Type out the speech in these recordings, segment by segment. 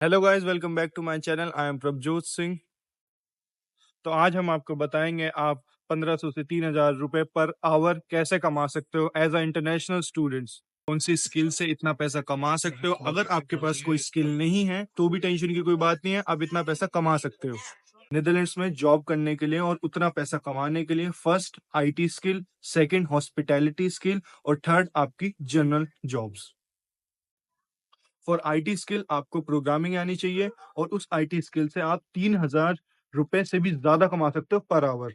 Hello guys, welcome back to my channel. I am Prabhjot Singh. तो आज हम आपको बताएंगे आप 1500 से 3000 रुपए पर आवर कैसे कमा सकते हो एज अ इंटरनेशनल स्टूडेंट्स। कौन सी स्किल से इतना पैसा कमा सकते हो। अगर आपके पास कोई स्किल नहीं है तो भी टेंशन की कोई बात नहीं है, आप इतना पैसा कमा सकते हो नीदरलैंड्स में जॉब करने के लिए। और उतना पैसा कमाने के लिए first IT skill, second hospitality skill और थर्ड आपकी general jobs. For IT skill आपको प्रोग्रामिंग आनी चाहिए और उस आईटी स्किल से आप 3000 रुपए से भी ज्यादा कमा सकते हो per hour.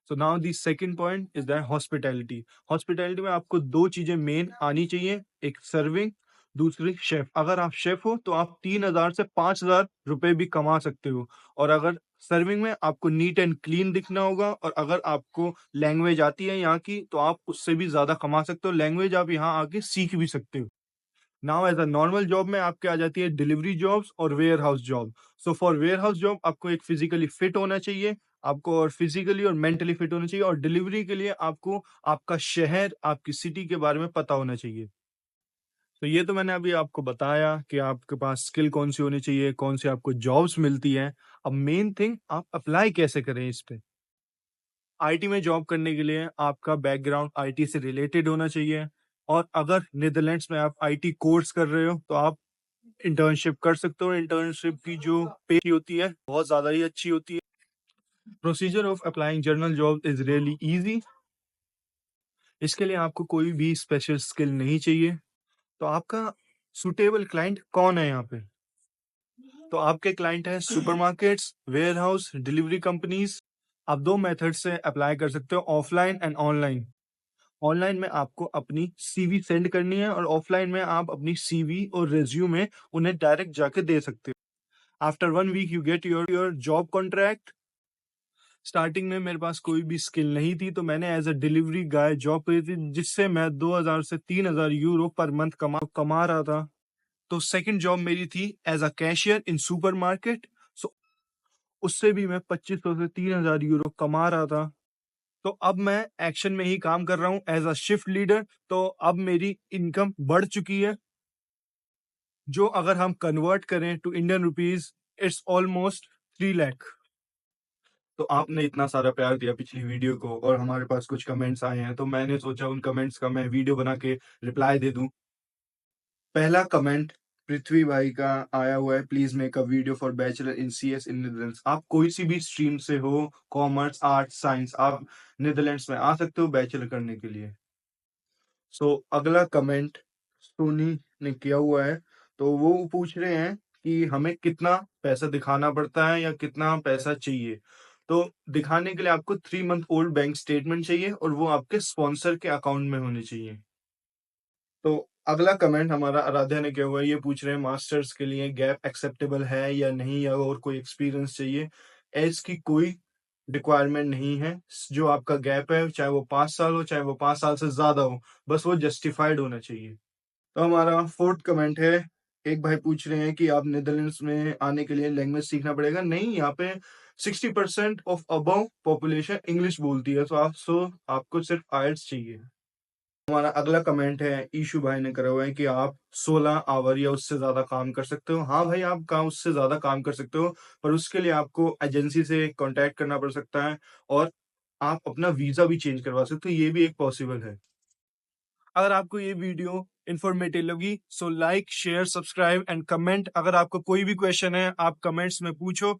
So now the second point is that hospitality. Hospitality में आपको दो चीजें मेन आनी चाहिए, एक सर्विंग, दूसरी शेफ। अगर आप शेफ हो तो आप 3000 से 5000 रुपए भी कमा सकते हो। और अगर सर्विंग में आपको नीट एंड क्लीन दिखना होगा और अगर आपको लैंग्वेज आती है यहाँ की तो आप उससे भी ज्यादा कमा सकते हो। लैंग्वेज आप यहाँ आके सीख भी सकते हो। Now as a normal job में आपके आ जाती है डिलीवरी जॉब्स और warehouse job. So for warehouse job आपको एक फिजिकली फिट होना चाहिए, आपको और फिजिकली और मेंटली फिट होना चाहिए। और डिलीवरी के लिए आपको आपका शहर, आपकी सिटी के बारे में पता होना चाहिए। तो ये तो मैंने अभी आपको बताया कि आपके पास स्किल कौन सी होनी चाहिए, कौन सी आपको जॉब्स मिलती हैं। अब मेन थिंग, आप अप्लाई कैसे करें इस पे। आईटी में जॉब करने के लिए आपका बैकग्राउंड आईटी से रिलेटेड होना चाहिए। और अगर नीदरलैंड्स में आप आईटी कोर्स कर रहे हो तो आप इंटर्नशिप कर सकते हो। इंटर्नशिप की जो पे होती है बहुत ज्यादा ही अच्छी होती है। Procedure of applying general job is really easy. इसके लिए आपको कोई भी स्पेशल स्किल नहीं चाहिए। तो आपका सुटेबल क्लाइंट कौन है यहाँ पे। तो आपके क्लाइंट है supermarkets, warehouse, delivery companies. आप दो मेथड से अप्लाई कर सकते हो, ऑफलाइन एंड ऑनलाइन। ऑनलाइन में आपको अपनी सीवी सेंड करनी है और ऑफलाइन में आप अपनी सीवी और रिज्यूमे उन्हें डायरेक्ट जाके दे सकते हो। After 1 week you get your job contract. Starting में मेरे पास कोई भी स्किल नहीं थी तो मैंने as a delivery guy job करी थी, जिससे मैं 2000 से 3000 यूरो पर मंथ कमा रहा था। तो सेकंड जॉब मेरी थी as a cashier in supermarket. So उससे भी मैं 2500 से 3000 यूरो कमा रहा था। तो अब मैं एक्शन में ही काम कर रहा हूँ एज अ शिफ्ट लीडर। तो अब मेरी इनकम बढ़ चुकी है, जो अगर हम कन्वर्ट करें to Indian rupees, it's almost 3 lakh. तो आपने इतना सारा प्यार दिया पिछली वीडियो को और हमारे पास कुछ कमेंट्स आए हैं, तो मैंने सोचा उन कमेंट्स का मैं वीडियो बना के रिप्लाई दे दूं। पहला कमेंट पृथ्वी भाई का आया हुआ है, please make a video for bachelor in CS in Netherlands. आप कोई सी भी स्ट्रीम से हो, कॉमर्स, आर्ट्स, साइंस, आप नीदरलैंड्स में आ सकते हो बैचलर करने के लिए। सो अगला कमेंट सोनी ने किया हुआ है। तो वो पूछ रहे हैं कि हमें कितना पैसा दिखाना पड़ता है या कितना पैसा चाहिए। तो दिखाने के लिए आपको 3 मंथ ओल्ड बैंक स्टेटमेंट चाहिए और वो आपके स्पॉन्सर के अकाउंट में होनी चाहिए। तो अगला कमेंट हमारा आराध्या ने किया हुआ है, ये पूछ रहे हैं मास्टर्स के लिए गैप एक्सेप्टेबल है या नहीं, या और कोई एक्सपीरियंस चाहिए। एज की कोई रिक्वायरमेंट नहीं है। जो आपका गैप है, चाहे वो 5 साल हो चाहे वो 5 साल से ज्यादा हो, बस वो जस्टिफाइड होना चाहिए। तो हमारा फोर्थ कमेंट है, एक भाई पूछ रहे हैं कि आप नीदरलैंड्स में आने के लिए लैंग्वेज सीखना पड़ेगा। नहीं, यहाँ पे 60% ऑफ अबव पॉपुलेशन इंग्लिश बोलती है, तो आपको सिर्फ आयल्स चाहिए। हमारा अगला कमेंट है, ईशु भाई ने करा हुआ है कि आप 16 आवर या उससे ज्यादा काम कर सकते हो। हाँ भाई, आप काम उससे ज्यादा काम कर सकते हो, पर उसके लिए आपको एजेंसी से कांटेक्ट करना पड़ सकता है और आप अपना वीजा भी चेंज करवा सकते हो, ये भी एक पॉसिबल है। अगर आपको ये वीडियो इंफॉर्मेटिव लगी so like, share, subscribe and comment. अगर आपको कोई भी क्वेश्चन है आप कमेंट्स में पूछो।